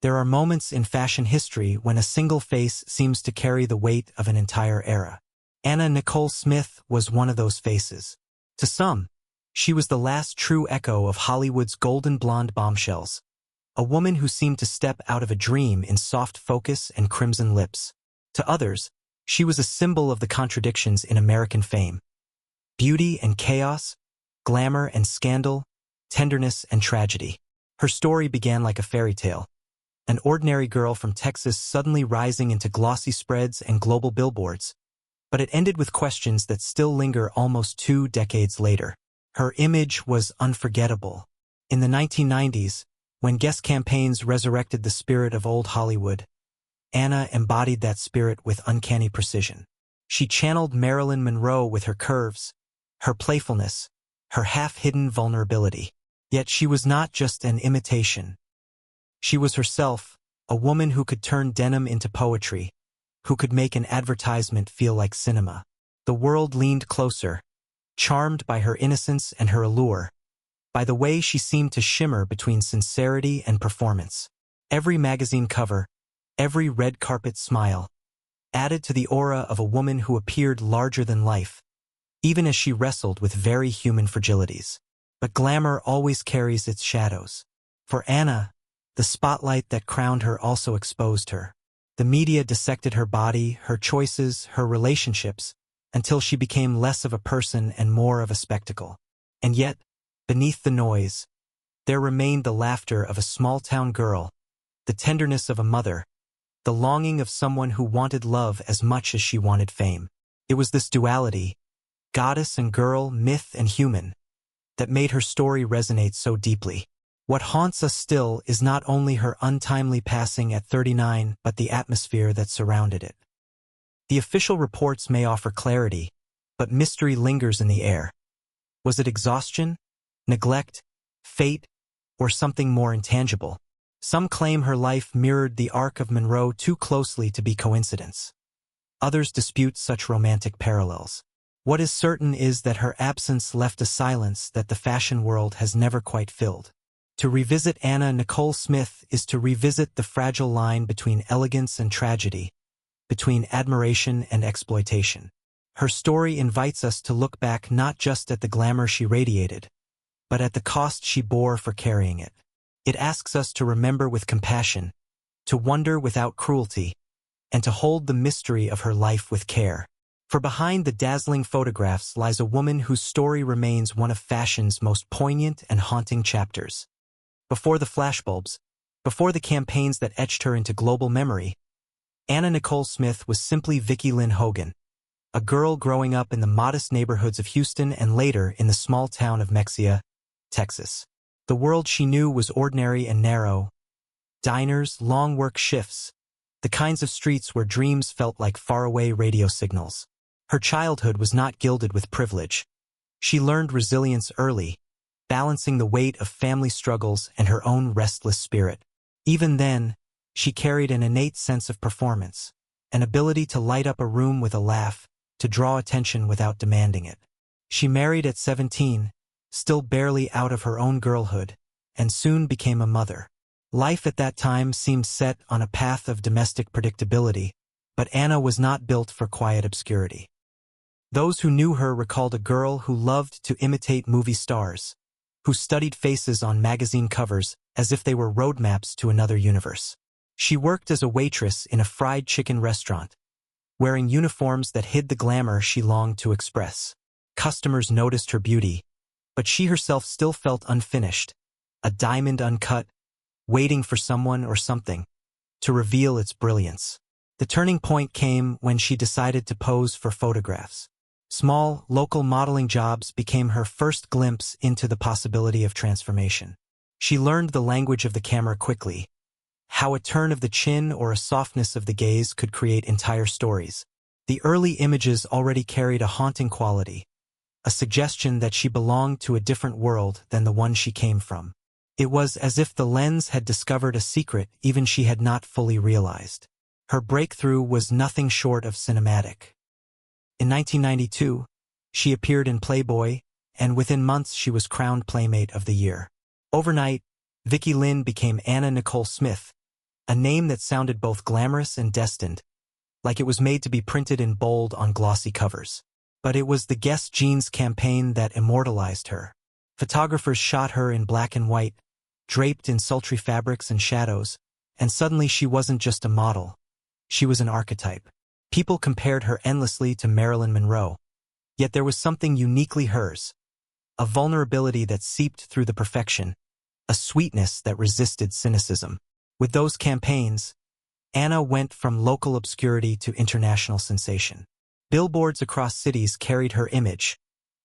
There are moments in fashion history when a single face seems to carry the weight of an entire era. Nicole Smith was one of those faces. To some, she was the last true echo of Hollywood's golden blonde bombshells, a woman who seemed to step out of a dream in soft focus and crimson lips. To others, she was a symbol of the contradictions in American fame. Beauty and chaos, glamour and scandal, tenderness and tragedy. Her story began like a fairy tale. An ordinary girl from Texas suddenly rising into glossy spreads and global billboards. But it ended with questions that still linger almost 2 decades later. Her image was unforgettable. In the 1990s, when Guess campaigns resurrected the spirit of old Hollywood, Anna embodied that spirit with uncanny precision. She channeled Marilyn Monroe with her curves, her playfulness, her half-hidden vulnerability. Yet she was not just an imitation. She was herself, a woman who could turn denim into poetry, who could make an advertisement feel like cinema. The world leaned closer, charmed by her innocence and her allure, by the way she seemed to shimmer between sincerity and performance. Every magazine cover, every red carpet smile, added to the aura of a woman who appeared larger than life, even as she wrestled with very human fragilities. But glamour always carries its shadows. For Anna, the spotlight that crowned her also exposed her. The media dissected her body, her choices, her relationships, until she became less of a person and more of a spectacle. And yet, beneath the noise, there remained the laughter of a small-town girl, the tenderness of a mother, the longing of someone who wanted love as much as she wanted fame. It was this duality, goddess and girl, myth and human, that made her story resonate so deeply. What haunts us still is not only her untimely passing at 39, but the atmosphere that surrounded it. The official reports may offer clarity, but mystery lingers in the air. Was it exhaustion, neglect, fate, or something more intangible? Some claim her life mirrored the arc of Monroe too closely to be coincidence. Others dispute such romantic parallels. What is certain is that her absence left a silence that the fashion world has never quite filled. To revisit Nicole Smith is to revisit the fragile line between elegance and tragedy, between admiration and exploitation. Her story invites us to look back not just at the glamour she radiated, but at the cost she bore for carrying it. It asks us to remember with compassion, to wonder without cruelty, and to hold the mystery of her life with care. For behind the dazzling photographs lies a woman whose story remains one of fashion's most poignant and haunting chapters. Before the flashbulbs, before the campaigns that etched her into global memory, Nicole Smith was simply Vicki Lynn Hogan, a girl growing up in the modest neighborhoods of Houston and later in the small town of Mexia, Texas. The world she knew was ordinary and narrow. Diners, long work shifts, the kinds of streets where dreams felt like faraway radio signals. Her childhood was not gilded with privilege. She learned resilience early, balancing the weight of family struggles and her own restless spirit. Even then, she carried an innate sense of performance, an ability to light up a room with a laugh, to draw attention without demanding it. She married at 17, still barely out of her own girlhood, and soon became a mother. Life at that time seemed set on a path of domestic predictability, but Anna was not built for quiet obscurity. Those who knew her recalled a girl who loved to imitate movie stars, who studied faces on magazine covers as if they were roadmaps to another universe. She worked as a waitress in a fried chicken restaurant, wearing uniforms that hid the glamour she longed to express. Customers noticed her beauty, but she herself still felt unfinished, a diamond uncut, waiting for someone or something to reveal its brilliance. The turning point came when she decided to pose for photographs. Small, local modeling jobs became her first glimpse into the possibility of transformation. She learned the language of the camera quickly, how a turn of the chin or a softness of the gaze could create entire stories. The early images already carried a haunting quality, a suggestion that she belonged to a different world than the one she came from. It was as if the lens had discovered a secret even she had not fully realized. Her breakthrough was nothing short of cinematic. In 1992, she appeared in Playboy, and within months she was crowned Playmate of the Year. Overnight, Vicki Lynn became Nicole Smith, a name that sounded both glamorous and destined, like it was made to be printed in bold on glossy covers. But it was the Guess Jeans campaign that immortalized her. Photographers shot her in black and white, draped in sultry fabrics and shadows, and suddenly she wasn't just a model. She was an archetype. People compared her endlessly to Marilyn Monroe. Yet there was something uniquely hers, a vulnerability that seeped through the perfection, a sweetness that resisted cynicism. With those campaigns, Anna went from local obscurity to international sensation. Billboards across cities carried her image,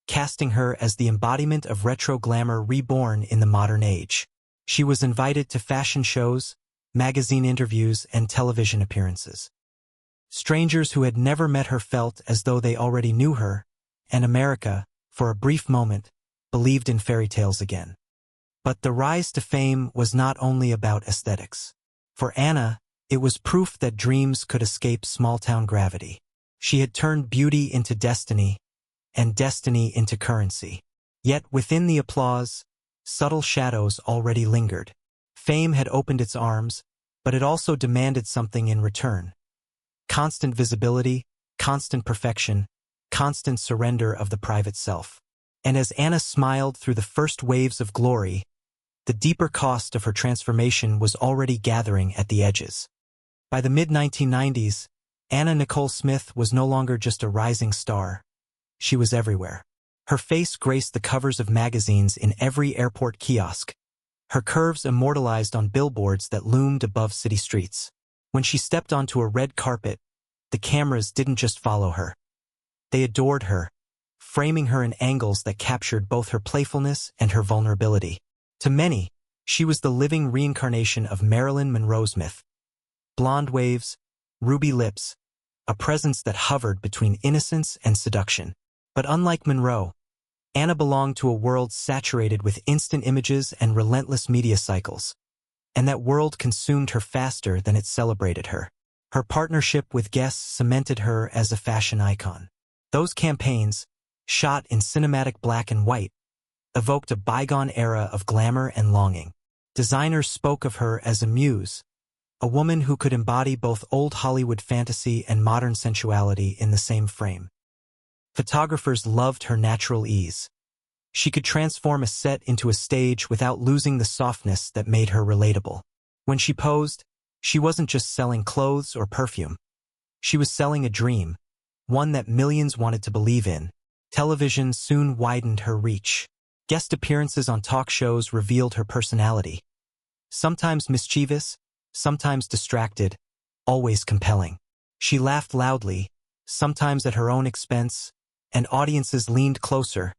casting her as the embodiment of retro glamour reborn in the modern age. She was invited to fashion shows, magazine interviews, and television appearances. Strangers who had never met her felt as though they already knew her, and America, for a brief moment, believed in fairy tales again. But the rise to fame was not only about aesthetics. For Anna, it was proof that dreams could escape small-town gravity. She had turned beauty into destiny, and destiny into currency. Yet within the applause, subtle shadows already lingered. Fame had opened its arms, but it also demanded something in return. Constant visibility, constant perfection, constant surrender of the private self. And as Anna smiled through the first waves of glory, the deeper cost of her transformation was already gathering at the edges. By the mid-1990s, Anna Nicole Smith was no longer just a rising star. She was everywhere. Her face graced the covers of magazines in every airport kiosk, her curves immortalized on billboards that loomed above city streets. When she stepped onto a red carpet, the cameras didn't just follow her. They adored her, framing her in angles that captured both her playfulness and her vulnerability. To many, she was the living reincarnation of Marilyn Monroe's myth. Blonde waves, ruby lips, a presence that hovered between innocence and seduction. But unlike Monroe, Anna belonged to a world saturated with instant images and relentless media cycles. And that world consumed her faster than it celebrated her. Her partnership with Guess cemented her as a fashion icon. Those campaigns, shot in cinematic black and white, evoked a bygone era of glamour and longing. Designers spoke of her as a muse, a woman who could embody both old Hollywood fantasy and modern sensuality in the same frame. Photographers loved her natural ease. She could transform a set into a stage without losing the softness that made her relatable. When she posed, she wasn't just selling clothes or perfume. She was selling a dream, one that millions wanted to believe in. Television soon widened her reach. Guest appearances on talk shows revealed her personality. Sometimes mischievous, sometimes distracted, always compelling. She laughed loudly, sometimes at her own expense, and audiences leaned closer,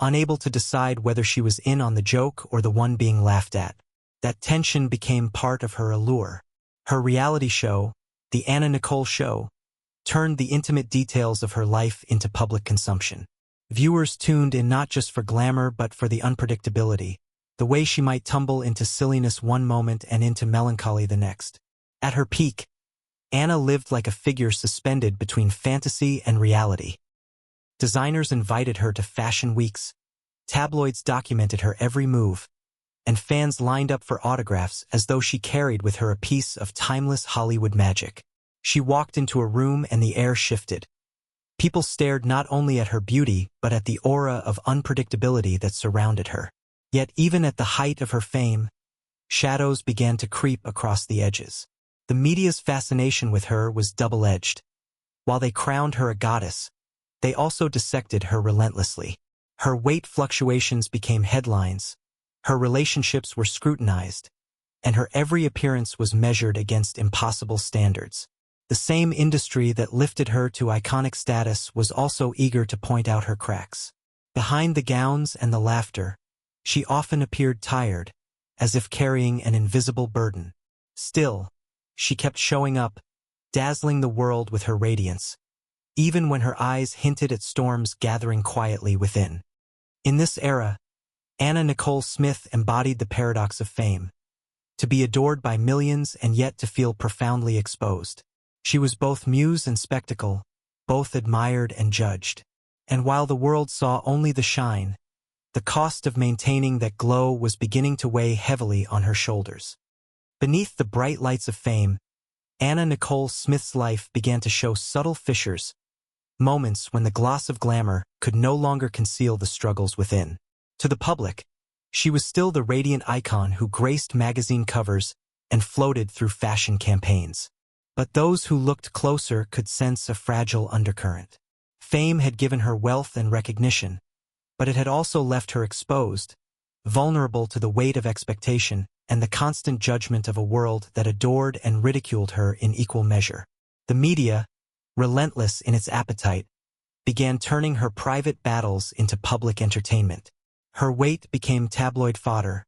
unable to decide whether she was in on the joke or the one being laughed at. That tension became part of her allure. Her reality show, The Anna Nicole Show, turned the intimate details of her life into public consumption. Viewers tuned in not just for glamour but for the unpredictability, the way she might tumble into silliness one moment and into melancholy the next. At her peak, Anna lived like a figure suspended between fantasy and reality. Designers invited her to fashion weeks, tabloids documented her every move, and fans lined up for autographs as though she carried with her a piece of timeless Hollywood magic. She walked into a room and the air shifted. People stared not only at her beauty but at the aura of unpredictability that surrounded her. Yet even at the height of her fame, shadows began to creep across the edges. The media's fascination with her was double-edged. While they crowned her a goddess, they also dissected her relentlessly. Her weight fluctuations became headlines, her relationships were scrutinized, and her every appearance was measured against impossible standards. The same industry that lifted her to iconic status was also eager to point out her cracks. Behind the gowns and the laughter, she often appeared tired, as if carrying an invisible burden. Still, she kept showing up, dazzling the world with her radiance, even when her eyes hinted at storms gathering quietly within. In this era, Anna Nicole Smith embodied the paradox of fame, to be adored by millions and yet to feel profoundly exposed. She was both muse and spectacle, both admired and judged. And while the world saw only the shine, the cost of maintaining that glow was beginning to weigh heavily on her shoulders. Beneath the bright lights of fame, Anna Nicole Smith's life began to show subtle fissures, moments when the gloss of glamour could no longer conceal the struggles within. To the public, she was still the radiant icon who graced magazine covers and floated through fashion campaigns. But those who looked closer could sense a fragile undercurrent. Fame had given her wealth and recognition, but it had also left her exposed, vulnerable to the weight of expectation and the constant judgment of a world that adored and ridiculed her in equal measure. The media, relentless in its appetite, began turning her private battles into public entertainment. Her weight became tabloid fodder,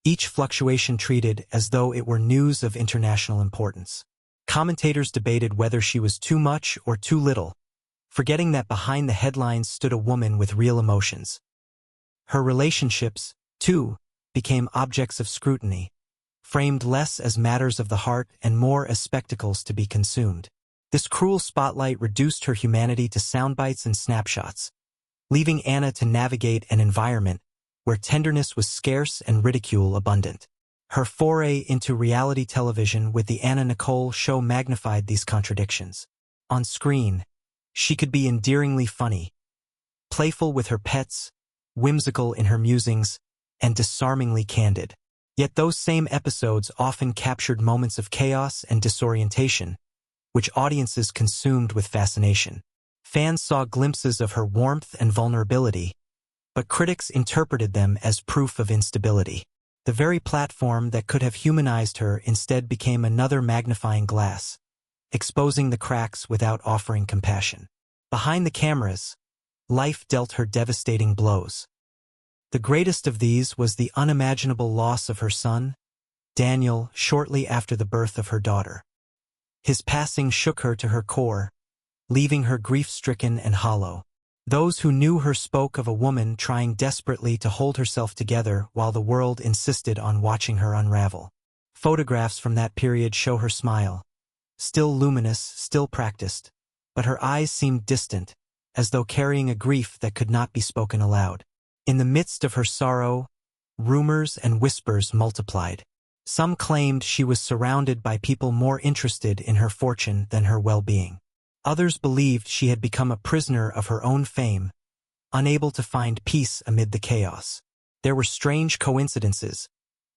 each fluctuation treated as though it were news of international importance. Commentators debated whether she was too much or too little, forgetting that behind the headlines stood a woman with real emotions. Her relationships, too, became objects of scrutiny, framed less as matters of the heart and more as spectacles to be consumed. This cruel spotlight reduced her humanity to soundbites and snapshots, leaving Anna to navigate an environment where tenderness was scarce and ridicule abundant. Her foray into reality television with the Anna Nicole Show magnified these contradictions. On screen, she could be endearingly funny, playful with her pets, whimsical in her musings, and disarmingly candid. Yet those same episodes often captured moments of chaos and disorientation, which audiences consumed with fascination. Fans saw glimpses of her warmth and vulnerability, but critics interpreted them as proof of instability. The very platform that could have humanized her instead became another magnifying glass, exposing the cracks without offering compassion. Behind the cameras, life dealt her devastating blows. The greatest of these was the unimaginable loss of her son, Daniel, shortly after the birth of her daughter. His passing shook her to her core, leaving her grief-stricken and hollow. Those who knew her spoke of a woman trying desperately to hold herself together while the world insisted on watching her unravel. Photographs from that period show her smile, still luminous, still practiced, but her eyes seemed distant, as though carrying a grief that could not be spoken aloud. In the midst of her sorrow, rumors and whispers multiplied. Some claimed she was surrounded by people more interested in her fortune than her well-being. Others believed she had become a prisoner of her own fame, unable to find peace amid the chaos. There were strange coincidences,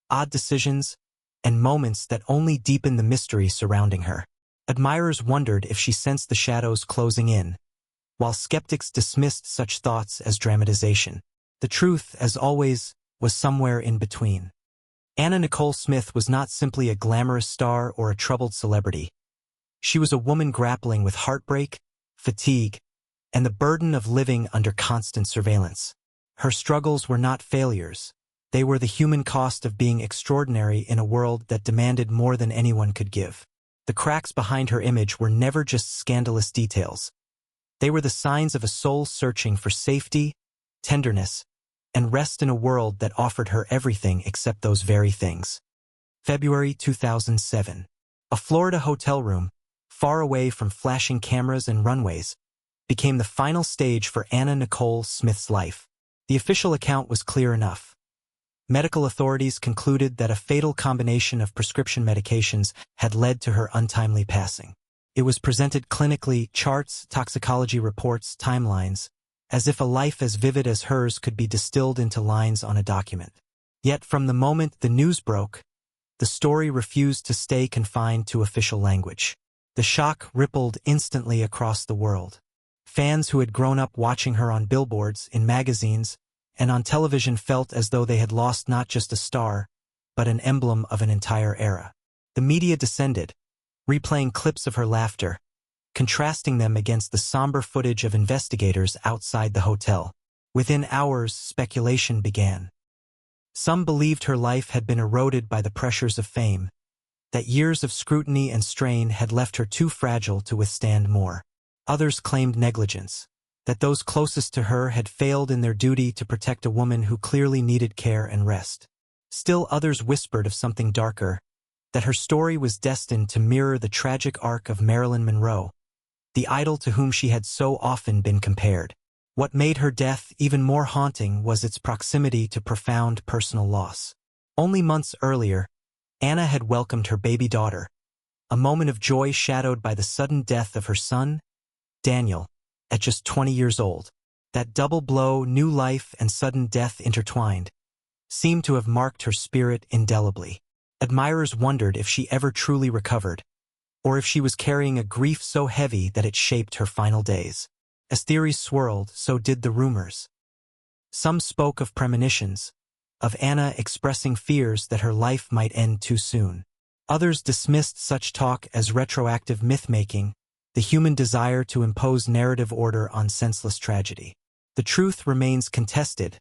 odd decisions, and moments that only deepened the mystery surrounding her. Admirers wondered if she sensed the shadows closing in, while skeptics dismissed such thoughts as dramatization. The truth, as always, was somewhere in between. Anna Nicole Smith was not simply a glamorous star or a troubled celebrity. She was a woman grappling with heartbreak, fatigue, and the burden of living under constant surveillance. Her struggles were not failures. They were the human cost of being extraordinary in a world that demanded more than anyone could give. The cracks behind her image were never just scandalous details. They were the signs of a soul searching for safety, tenderness, and rest in a world that offered her everything except those very things. February 2007. A Florida hotel room, far away from flashing cameras and runways, became the final stage for Anna Nicole Smith's life. The official account was clear enough. Medical authorities concluded that a fatal combination of prescription medications had led to her untimely passing. It was presented clinically, charts, toxicology reports, timelines, as if a life as vivid as hers could be distilled into lines on a document. Yet from the moment the news broke, the story refused to stay confined to official language. The shock rippled instantly across the world. Fans who had grown up watching her on billboards, in magazines, and on television felt as though they had lost not just a star, but an emblem of an entire era. The media descended, replaying clips of her laughter, contrasting them against the somber footage of investigators outside the hotel. Within hours, speculation began. Some believed her life had been eroded by the pressures of fame, that years of scrutiny and strain had left her too fragile to withstand more. Others claimed negligence, that those closest to her had failed in their duty to protect a woman who clearly needed care and rest. Still others whispered of something darker, that her story was destined to mirror the tragic arc of Marilyn Monroe, the idol to whom she had so often been compared. What made her death even more haunting was its proximity to profound personal loss. Only months earlier, Anna had welcomed her baby daughter, a moment of joy shadowed by the sudden death of her son, Daniel, at just 20 years old. That double blow, new life and sudden death intertwined, seemed to have marked her spirit indelibly. Admirers wondered if she ever truly recovered, or if she was carrying a grief so heavy that it shaped her final days. As theories swirled, so did the rumors. Some spoke of premonitions, of Anna expressing fears that her life might end too soon. Others dismissed such talk as retroactive myth-making, the human desire to impose narrative order on senseless tragedy. The truth remains contested,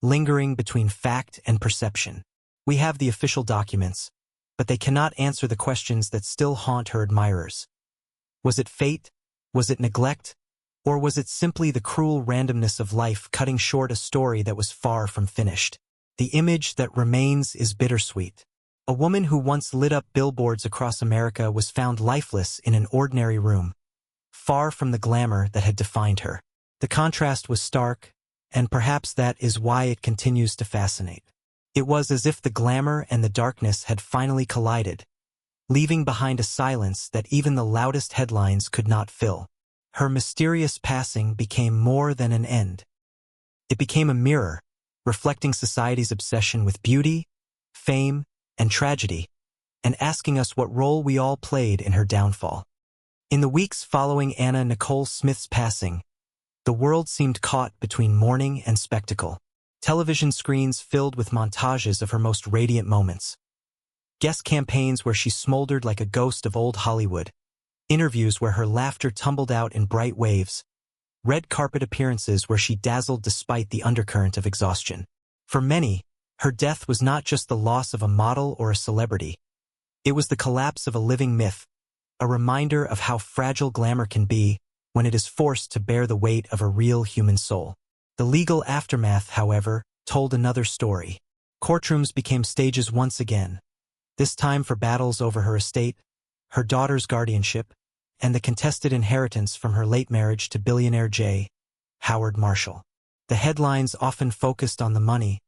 lingering between fact and perception. We have the official documents, but they cannot answer the questions that still haunt her admirers. Was it fate? Was it neglect? Or was it simply the cruel randomness of life cutting short a story that was far from finished? The image that remains is bittersweet. A woman who once lit up billboards across America was found lifeless in an ordinary room, far from the glamour that had defined her. The contrast was stark, and perhaps that is why it continues to fascinate. It was as if the glamour and the darkness had finally collided, leaving behind a silence that even the loudest headlines could not fill. Her mysterious passing became more than an end. It became a mirror, reflecting society's obsession with beauty, fame, and tragedy, and asking us what role we all played in her downfall. In the weeks following Nicole Smith's passing, the world seemed caught between mourning and spectacle. Television screens filled with montages of her most radiant moments. Guest campaigns where she smoldered like a ghost of old Hollywood. Interviews where her laughter tumbled out in bright waves. Red carpet appearances where she dazzled despite the undercurrent of exhaustion. For many, her death was not just the loss of a model or a celebrity. It was the collapse of a living myth, a reminder of how fragile glamour can be when it is forced to bear the weight of a real human soul. The legal aftermath, however, told another story. Courtrooms became stages once again, this time for battles over her estate, her daughter's guardianship, and the contested inheritance from her late marriage to billionaire J. Howard Marshall. The headlines often focused on the money,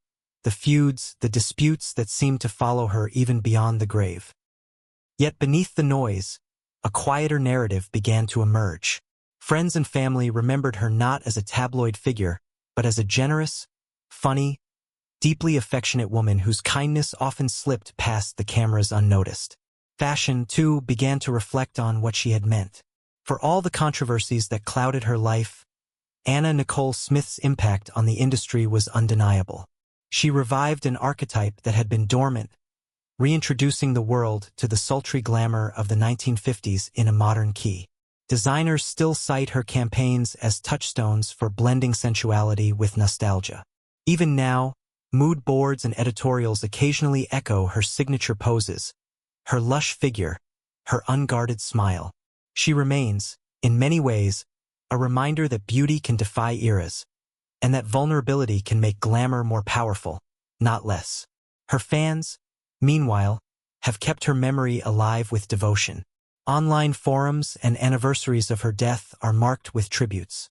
the feuds, the disputes that seemed to follow her even beyond the grave. Yet beneath the noise, a quieter narrative began to emerge. Friends and family remembered her not as a tabloid figure, but as a generous, funny, deeply affectionate woman whose kindness often slipped past the cameras unnoticed. Fashion, too, began to reflect on what she had meant. For all the controversies that clouded her life, Nicole Smith's impact on the industry was undeniable. She revived an archetype that had been dormant, reintroducing the world to the sultry glamour of the 1950s in a modern key. Designers still cite her campaigns as touchstones for blending sensuality with nostalgia. Even now, mood boards and editorials occasionally echo her signature poses, her lush figure, her unguarded smile. She remains, in many ways, a reminder that beauty can defy eras, and that vulnerability can make glamour more powerful, not less. Her fans, meanwhile, have kept her memory alive with devotion. Online forums and anniversaries of her death are marked with tributes.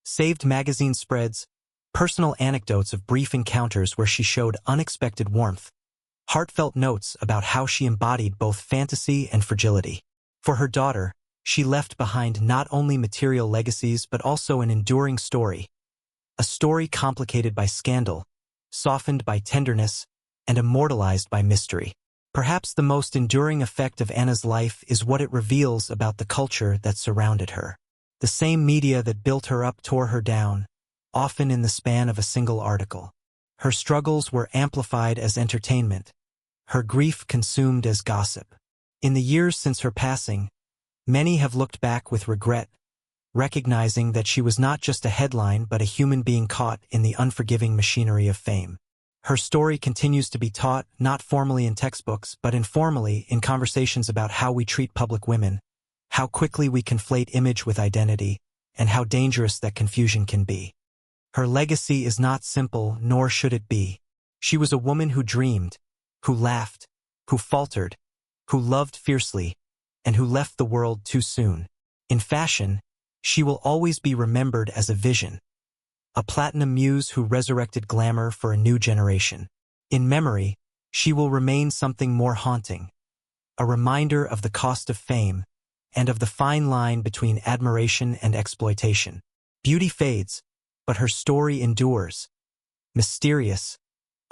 Saved magazine spreads, personal anecdotes of brief encounters where she showed unexpected warmth, heartfelt notes about how she embodied both fantasy and fragility. For her daughter, she left behind not only material legacies but also an enduring story. A story complicated by scandal, softened by tenderness, and immortalized by mystery. Perhaps the most enduring effect of Anna's life is what it reveals about the culture that surrounded her. The same media that built her up tore her down, often in the span of a single article. Her struggles were amplified as entertainment, her grief consumed as gossip. In the years since her passing, many have looked back with regret, recognizing that she was not just a headline but a human being caught in the unforgiving machinery of fame. Her story continues to be taught, not formally in textbooks, but informally in conversations about how we treat public women, how quickly we conflate image with identity, and how dangerous that confusion can be. Her legacy is not simple, nor should it be. She was a woman who dreamed, who laughed, who faltered, who loved fiercely, and who left the world too soon. In fashion, she will always be remembered as a vision, a platinum muse who resurrected glamour for a new generation. In memory, she will remain something more haunting, a reminder of the cost of fame and of the fine line between admiration and exploitation. Beauty fades, but her story endures, mysterious,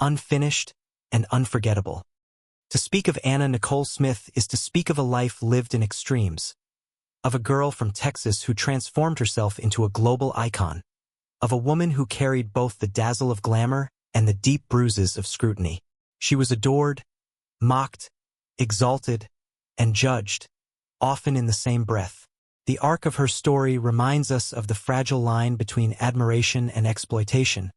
unfinished, and unforgettable. To speak of Anna Nicole Smith is to speak of a life lived in extremes, of a girl from Texas who transformed herself into a global icon, of a woman who carried both the dazzle of glamour and the deep bruises of scrutiny. She was adored, mocked, exalted, and judged, often in the same breath. The arc of her story reminds us of the fragile line between admiration and exploitation,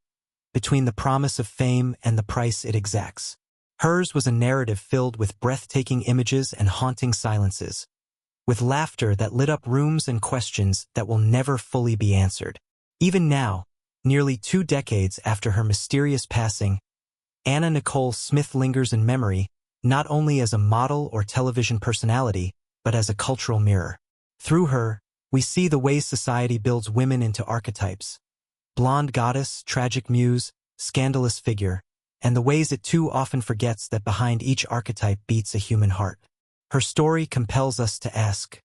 between the promise of fame and the price it exacts. Hers was a narrative filled with breathtaking images and haunting silences, with laughter that lit up rooms and questions that will never fully be answered. Even now, nearly 2 decades after her mysterious passing, Anna Nicole Smith lingers in memory not only as a model or television personality, but as a cultural mirror. Through her, we see the ways society builds women into archetypes: blonde goddess, tragic muse, scandalous figure, and the ways it too often forgets that behind each archetype beats a human heart. Her story compels us to ask,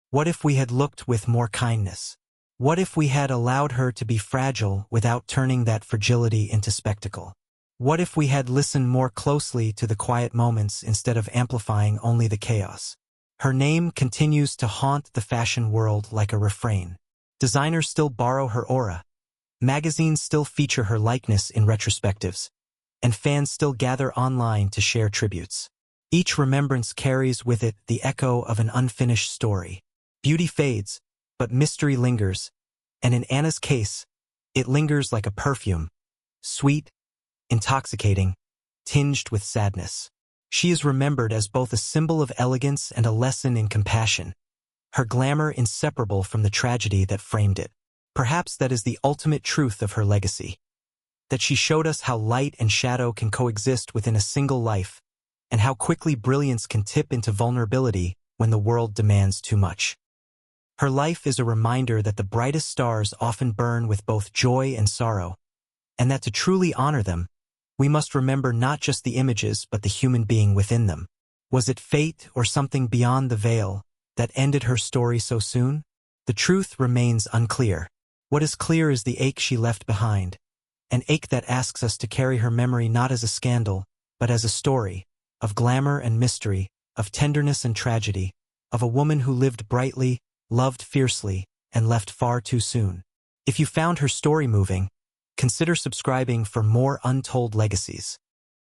what if we had looked with more kindness? What if we had allowed her to be fragile without turning that fragility into spectacle? What if we had listened more closely to the quiet moments instead of amplifying only the chaos? Her name continues to haunt the fashion world like a refrain. Designers still borrow her aura, magazines still feature her likeness in retrospectives, and fans still gather online to share tributes. Each remembrance carries with it the echo of an unfinished story. Beauty fades, but mystery lingers, and in Anna's case, it lingers like a perfume, sweet, intoxicating, tinged with sadness. She is remembered as both a symbol of elegance and a lesson in compassion, her glamour inseparable from the tragedy that framed it. Perhaps that is the ultimate truth of her legacy, that she showed us how light and shadow can coexist within a single life, and how quickly brilliance can tip into vulnerability when the world demands too much. Her life is a reminder that the brightest stars often burn with both joy and sorrow, and that to truly honor them, we must remember not just the images but the human being within them. Was it fate or something beyond the veil that ended her story so soon? The truth remains unclear. What is clear is the ache she left behind, an ache that asks us to carry her memory not as a scandal, but as a story, of glamour and mystery, of tenderness and tragedy, of a woman who lived brightly, loved fiercely, and left far too soon. If you found her story moving, consider subscribing for more Untold legacies.